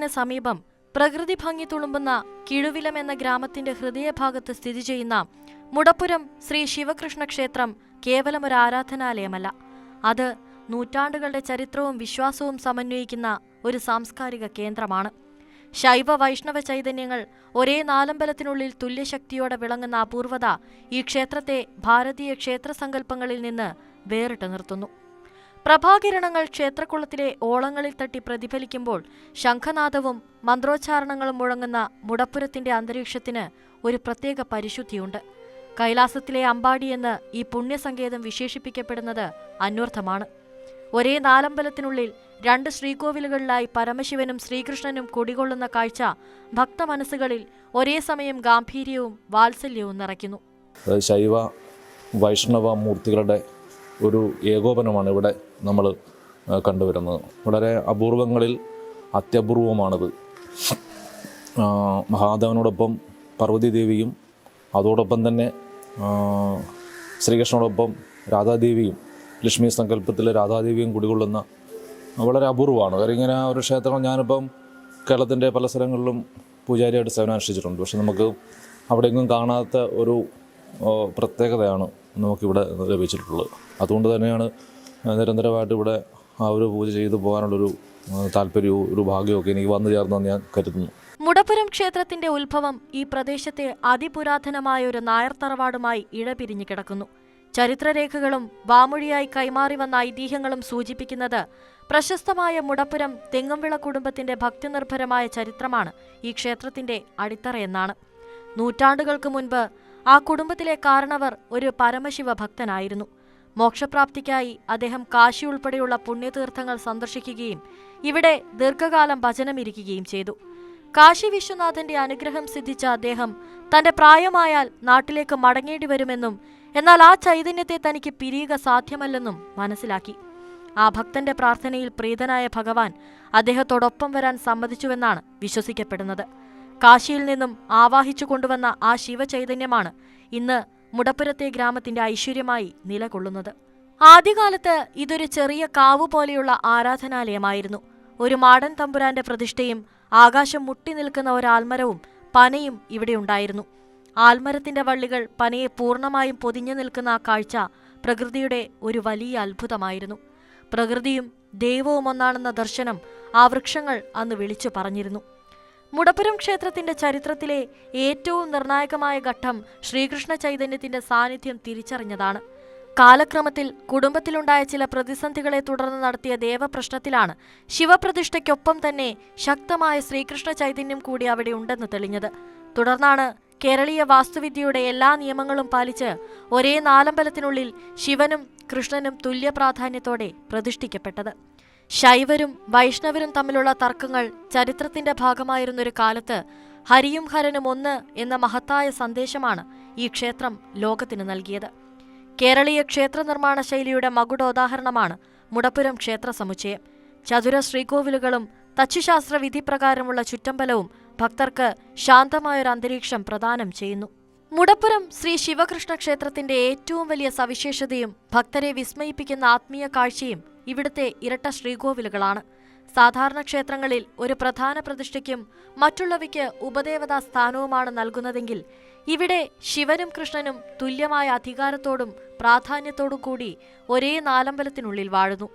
ക്ഷേത്രത്തിന് സമീപം പ്രകൃതി ഭംഗി തുളുമ്പുന്ന കിഴുവിലം എന്ന ഗ്രാമത്തിന്റെ ഹൃദയഭാഗത്ത് സ്ഥിതി ചെയ്യുന്ന മുടപ്പുരം ശ്രീ ശിവകൃഷ്ണ ക്ഷേത്രം കേവലം ഒരു ആരാധനാലയമല്ല. അത് നൂറ്റാണ്ടുകളുടെ ചരിത്രവും വിശ്വാസവും സമന്വയിക്കുന്ന ഒരു സാംസ്കാരിക കേന്ദ്രമാണ്. ശൈവ വൈഷ്ണവ ചൈതന്യങ്ങൾ ഒരേ നാലമ്പലത്തിനുള്ളിൽ തുല്യശക്തിയോടെ വിളങ്ങുന്ന അപൂർവത ഈ ക്ഷേത്രത്തെ ഭാരതീയ ക്ഷേത്രസങ്കല്പങ്ങളിൽ നിന്ന് വേറിട്ട് നിർത്തുന്നു. പ്രഭാകിരണങ്ങൾ ക്ഷേത്രക്കുളത്തിലെ ഓളങ്ങളിൽ തട്ടി പ്രതിഫലിക്കുമ്പോൾ ശംഖനാദവും മന്ത്രോച്ചാരണങ്ങളും മുഴങ്ങുന്ന മുടപ്പുരത്തിന്റെ അന്തരീക്ഷത്തിന് ഒരു പ്രത്യേക പരിശുദ്ധിയുണ്ട്. കൈലാസത്തിലെ അമ്പാടി എന്ന് ഈ പുണ്യസങ്കേതം വിശേഷിപ്പിക്കപ്പെടുന്നത് അന്വർത്ഥമാണ്. ഒരേ നാലമ്പലത്തിനുള്ളിൽ രണ്ട് ശ്രീകോവിലുകളിലായി പരമശിവനും ശ്രീകൃഷ്ണനും കുടികൊള്ളുന്ന കാഴ്ച ഭക്തമനസ്സുകളിൽ ഒരേ സമയം ഗാംഭീര്യവും വാത്സല്യവും നിറയ്ക്കുന്നു. ശൈവ വൈഷ്ണവ മൂർത്തികളുടെ ഒരു ഏകോപനമാണ് ഇവിടെ നമ്മൾ കണ്ടുവരുന്നത്. വളരെ അപൂർവങ്ങളിൽ അത്യപൂർവമാണിത്. മഹാദേവനോടൊപ്പം പാർവതീദേവിയും അതോടൊപ്പം തന്നെ ശ്രീകൃഷ്ണനോടൊപ്പം രാധാദേവിയും, ലക്ഷ്മി സങ്കല്പത്തിൽ രാധാദേവിയും കുടികൊള്ളുന്ന വളരെ അപൂർവമാണ്. കാര്യം ഇങ്ങനെ ഒരു ക്ഷേത്രം ഞാനിപ്പം കേരളത്തിൻ്റെ പല സ്ഥലങ്ങളിലും പൂജാരിയായിട്ട് സേവനമനുഷ്ഠിച്ചിട്ടുണ്ട്. പക്ഷെ നമുക്ക് അവിടെയെങ്ങും കാണാത്ത ഒരു പ്രത്യേകതയാണ് നമുക്കിവിടെ ലഭിച്ചിട്ടുള്ളത്. അതുകൊണ്ട് തന്നെയാണ് നിരന്തരമായിട്ട് ഇവിടെ ആ ഒരു പൂജ ചെയ്തു പോകാനുള്ളൊരു താല്പര്യവും ഒരു ഭാഗ്യമൊക്കെ എനിക്ക് വന്നു ചേർന്നെന്ന് ഞാൻ കരുതുന്നു. മുടപ്പുരം ക്ഷേത്രത്തിന്റെ ഉത്ഭവം ഈ പ്രദേശത്തെ അതിപുരാതനമായ ഒരു നായർ തറവാടുമായി ഇഴപിരിഞ്ഞു കിടക്കുന്നു. ചരിത്രരേഖകളും വാമൊഴിയായി കൈമാറി വന്ന ഐതിഹ്യങ്ങളും സൂചിപ്പിക്കുന്നത് പ്രശസ്തമായ മുടപ്പുരം തെങ്ങുംവിള കുടുംബത്തിന്റെ ഭക്തിനിർഭരമായ ചരിത്രമാണ് ഈ ക്ഷേത്രത്തിന്റെ അടിത്തറയെന്നാണ്. നൂറ്റാണ്ടുകൾക്ക് മുൻപ് ആ കുടുംബത്തിലെ കാരണവർ ഒരു പരമശിവ ഭക്തനായിരുന്നു. മോക്ഷപ്രാപ്തിക്കായി അദ്ദേഹം കാശി ഉൾപ്പെടെയുള്ള പുണ്യതീർത്ഥങ്ങൾ സന്ദർശിക്കുകയും ഇവിടെ ദീർഘകാലം ഭജനമിരിക്കുകയും ചെയ്തു. കാശി വിശ്വനാഥന്റെ അനുഗ്രഹം സിദ്ധിച്ച അദ്ദേഹം തന്റെ പ്രായമായാൽ നാട്ടിലേക്ക് മടങ്ങേണ്ടി വരുമെന്നും എന്നാൽ ആ ചൈതന്യത്തെ തനിക്ക് പിരിയുക സാധ്യമല്ലെന്നും മനസ്സിലാക്കി. ആ ഭക്തന്റെ പ്രാർത്ഥനയിൽ പ്രീതനായ ഭഗവാൻ അദ്ദേഹത്തോടൊപ്പം വരാൻ സമ്മതിച്ചുവെന്നാണ് വിശ്വസിക്കപ്പെടുന്നത്. കാശിയിൽ നിന്നും ആവാഹിച്ചു കൊണ്ടുവന്ന ആ ശിവചൈതന്യമാണ് ഇന്ന് മുടപ്പുരത്തെ ഗ്രാമത്തിന്റെ ഐശ്വര്യമായി നിലകൊള്ളുന്നത്. ആദ്യകാലത്ത് ഇതൊരു ചെറിയ കാവു പോലെയുള്ള ആരാധനാലയമായിരുന്നു. ഒരു മാടൻ തമ്പുരാന്റെ പ്രതിഷ്ഠയും ആകാശം മുട്ടി നിൽക്കുന്ന ഒരാൽമരവും പനയും ഇവിടെയുണ്ടായിരുന്നു. ആൽമരത്തിന്റെ വള്ളികൾ പനയെ പൂർണ്ണമായും പൊതിഞ്ഞു നിൽക്കുന്ന ആ കാഴ്ച പ്രകൃതിയുടെ ഒരു വലിയ അത്ഭുതമായിരുന്നു. പ്രകൃതിയും ദൈവവും ഒന്നാണെന്ന ദർശനം ആ വൃക്ഷങ്ങൾ അന്ന് വിളിച്ചു പറഞ്ഞിരുന്നു. മുടപ്പുരം ക്ഷേത്രത്തിന്റെ ചരിത്രത്തിലെ ഏറ്റവും നിർണായകമായ ഘട്ടം ശ്രീകൃഷ്ണ ചൈതന്യത്തിന്റെ സാന്നിധ്യം തിരിച്ചറിഞ്ഞതാണ്. കാലക്രമത്തിൽ കുടുംബത്തിലുണ്ടായ ചില പ്രതിസന്ധികളെ തുടർന്ന് നടത്തിയ ദേവപ്രശ്നത്തിലാണ് ശിവപ്രതിഷ്ഠയ്ക്കൊപ്പം തന്നെ ശക്തമായ ശ്രീകൃഷ്ണ ചൈതന്യം കൂടി അവിടെ ഉണ്ടെന്ന് തെളിഞ്ഞത്. തുടർന്നാണ് കേരളീയ വാസ്തുവിദ്യയുടെ എല്ലാ നിയമങ്ങളും പാലിച്ച് ഒരേ നാലമ്പലത്തിനുള്ളിൽ ശിവനും കൃഷ്ണനും തുല്യ പ്രാധാന്യത്തോടെ പ്രതിഷ്ഠിക്കപ്പെട്ടത്. ശൈവരും വൈഷ്ണവരും തമ്മിലുള്ള തർക്കങ്ങൾ ചരിത്രത്തിന്റെ ഭാഗമായിരുന്നൊരു കാലത്ത് ഹരിയും ഹരനും ഒന്ന് എന്ന മഹത്തായ സന്ദേശമാണ് ഈ ക്ഷേത്രം ലോകത്തിന് നൽകിയത്. കേരളീയ ക്ഷേത്ര നിർമ്മാണ ശൈലിയുടെ മകുടോദാഹരണമാണ് മുടപ്പുരം ക്ഷേത്ര സമുച്ചയം. ചതുര ശ്രീകോവിലുകളും തച്ചുശാസ്ത്ര വിധിപ്രകാരമുള്ള ചുറ്റമ്പലവും ഭക്തർക്ക് ശാന്തമായൊരു അന്തരീക്ഷം പ്രദാനം ചെയ്യുന്നു. മുടപ്പുരം ശ്രീ ശിവകൃഷ്ണ ക്ഷേത്രത്തിന്റെ ഏറ്റവും വലിയ സവിശേഷതയും ഭക്തരെ വിസ്മയിപ്പിക്കുന്ന ആത്മീയ കാഴ്ചയും ഇവിടുത്തെ ഇരട്ട ശ്രീകോവിലുകളാണ്. സാധാരണ ക്ഷേത്രങ്ങളിൽ ഒരു പ്രധാന പ്രതിഷ്ഠയ്ക്കും മറ്റുള്ളവയ്ക്ക് ഉപദേവതാ സ്ഥാനവുമാണ് നൽകുന്നതെങ്കിൽ ഇവിടെ ശിവനും കൃഷ്ണനും തുല്യമായ അധികാരത്തോടും പ്രാധാന്യത്തോടും കൂടി ഒരേ നാലമ്പലത്തിനുള്ളിൽ വാഴുന്നു.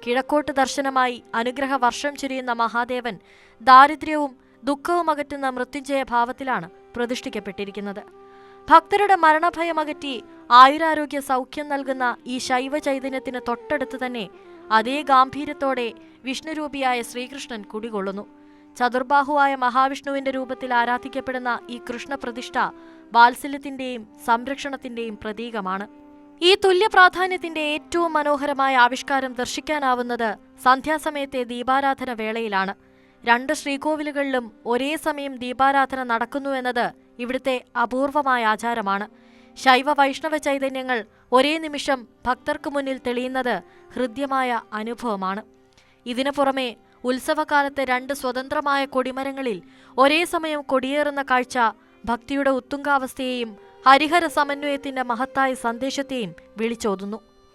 കിഴക്കോട്ട് ദർശനമായി അനുഗ്രഹ വർഷം ചുരിയുന്ന മഹാദേവൻ ദാരിദ്ര്യവും ദുഃഖവും അകറ്റുന്ന മൃത്യുഞ്ജയ ഭാവത്തിലാണ് പ്രതിഷ്ഠിക്കപ്പെട്ടിരിക്കുന്നത്. ഭക്തരുടെ മരണഭയമകറ്റി ആയുരാരോഗ്യ സൗഖ്യം നൽകുന്ന ഈ ശൈവ ചൈതന്യത്തിന് തൊട്ടടുത്ത് തന്നെ അതേ ഗാംഭീര്യത്തോടെ വിഷ്ണുരൂപിയായ ശ്രീകൃഷ്ണൻ കുടികൊള്ളുന്നു. ചതുർബാഹുവായ മഹാവിഷ്ണുവിന്റെ രൂപത്തിൽ ആരാധിക്കപ്പെടുന്ന ഈ കൃഷ്ണപ്രതിഷ്ഠ വാത്സല്യത്തിന്റെയും സംരക്ഷണത്തിന്റെയും പ്രതീകമാണ്. ഈ തുല്യ പ്രാധാന്യത്തിന്റെ ഏറ്റവും മനോഹരമായ ആവിഷ്കാരം ദർശിക്കാനാവുന്നത് സന്ധ്യാസമയത്തെ ദീപാരാധന വേളയിലാണ്. രണ്ട് ശ്രീകോവിലുകളിലും ഒരേ സമയം ദീപാരാധന നടക്കുന്നുവെന്നത് ഇവിടുത്തെ അപൂർവമായ ആചാരമാണ്. ശൈവ വൈഷ്ണവ ചൈതന്യങ്ങൾ ഒരേ നിമിഷം ഭക്തർക്കു മുന്നിൽ തെളിയുന്നത് ഹൃദ്യമായ അനുഭവമാണ്. ഇതിനു പുറമെ ഉത്സവകാലത്ത് രണ്ട് സ്വതന്ത്രമായ കൊടിമരങ്ങളിൽ ഒരേ സമയം കൊടിയേറുന്ന കാഴ്ച ഭക്തിയുടെ ഉത്തുംഗാവസ്ഥയെയും ഹരിഹര സമന്വയത്തിന്റെ മഹത്തായ സന്ദേശത്തെയും വിളിച്ചോതുന്നു.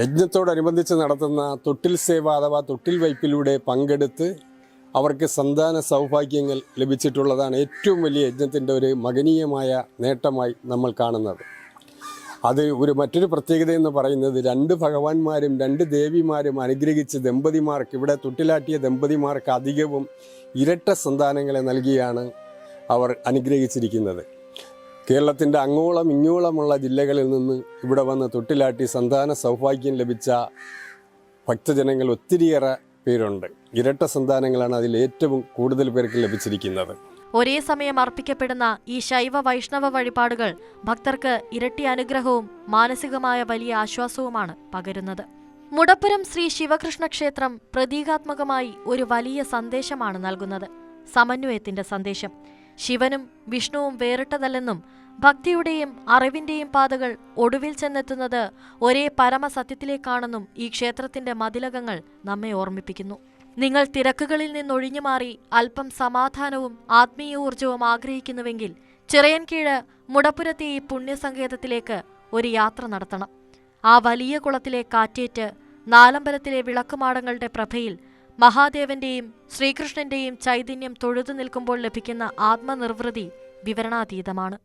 യജ്ഞത്തോടനുബന്ധിച്ച് നടത്തുന്ന തൊട്ടിൽ സേവ അഥവാ തൊട്ടിൽ വയ്പിലൂടെ പങ്കെടുത്ത് അവർക്ക് സന്താന സൗഭാഗ്യങ്ങൾ ലഭിച്ചിട്ടുള്ളതാണ് ഏറ്റവും വലിയ യജ്ഞത്തിൻ്റെ ഒരു മഹനീയമായ നേട്ടമായി നമ്മൾ കാണുന്നത്. അത് മറ്റൊരു പ്രത്യേകത എന്ന് പറയുന്നത് 2 ഭഗവാന്മാരും 2 ദേവിമാരും അനുഗ്രഹിച്ച് ദമ്പതിമാർക്ക്, ഇവിടെ തൊട്ടിലാട്ടിയ ദമ്പതിമാർക്ക് അധികവും ഇരട്ട സന്താനങ്ങളെ നൽകിയാണ് അവർ അനുഗ്രഹിച്ചിരിക്കുന്നത്. കേരളത്തിൻ്റെ അങ്ങോളം ഇങ്ങോളമുള്ള ജില്ലകളിൽ നിന്ന് ഇവിടെ വന്ന് തൊട്ടിലാട്ടി സന്താന സൗഭാഗ്യം ലഭിച്ച ഭക്തജനങ്ങൾ ഒത്തിരിയേറെ പേരുണ്ട്. ഇരട്ട സന്താനങ്ങളാണ് അതിൽ ഏറ്റവും കൂടുതൽ പേർക്ക് ലഭിച്ചിരിക്കുന്നത്. ഒരേ സമയം അർപ്പിക്കപ്പെടുന്ന ഈ ശൈവ വൈഷ്ണവ വഴിപാടുകൾ ഭക്തർക്ക് ഇരട്ടി അനുഗ്രഹവും മാനസികമായ വലിയ ആശ്വാസവുമാണ് പകരുന്നത്. മുടപ്പുരം ശ്രീ ശിവകൃഷ്ണ ക്ഷേത്രം പ്രതീകാത്മകമായി ഒരു വലിയ സന്ദേശമാണ് നൽകുന്നത്. സമന്വയത്തിന്റെ സന്ദേശം. ശിവനും വിഷ്ണുവും വേറിട്ടതല്ലെന്നും ഭക്തിയുടെയും അറിവിന്റെയും പാതകൾ ഒടുവിൽ ചെന്നെത്തുന്നത് ഒരേ പരമസത്യത്തിലേക്കാണെന്നും ഈ ക്ഷേത്രത്തിന്റെ മതിലകങ്ങൾ നമ്മെ ഓർമ്മിപ്പിക്കുന്നു. നിങ്ങൾ തിരക്കുകളിൽ നിന്നൊഴിഞ്ഞു മാറി അല്പം സമാധാനവും ആത്മീയ ഊർജവും ആഗ്രഹിക്കുന്നുവെങ്കിൽ ചിറയൻകീഴ് മുടപ്പുരത്തെ ഈ പുണ്യസങ്കേതത്തിലേക്ക് ഒരു യാത്ര നടത്തണം. ആ വലിയ കുളത്തിലെ കാറ്റേറ്റ് നാലമ്പലത്തിലെ വിളക്കുമാടങ്ങളുടെ പ്രഭയിൽ മഹാദേവന്റെയും ശ്രീകൃഷ്ണന്റെയും ചൈതന്യം തൊഴുതു നിൽക്കുമ്പോൾ ലഭിക്കുന്ന ആത്മനിർവൃതി വിവരണാതീതമാണ്.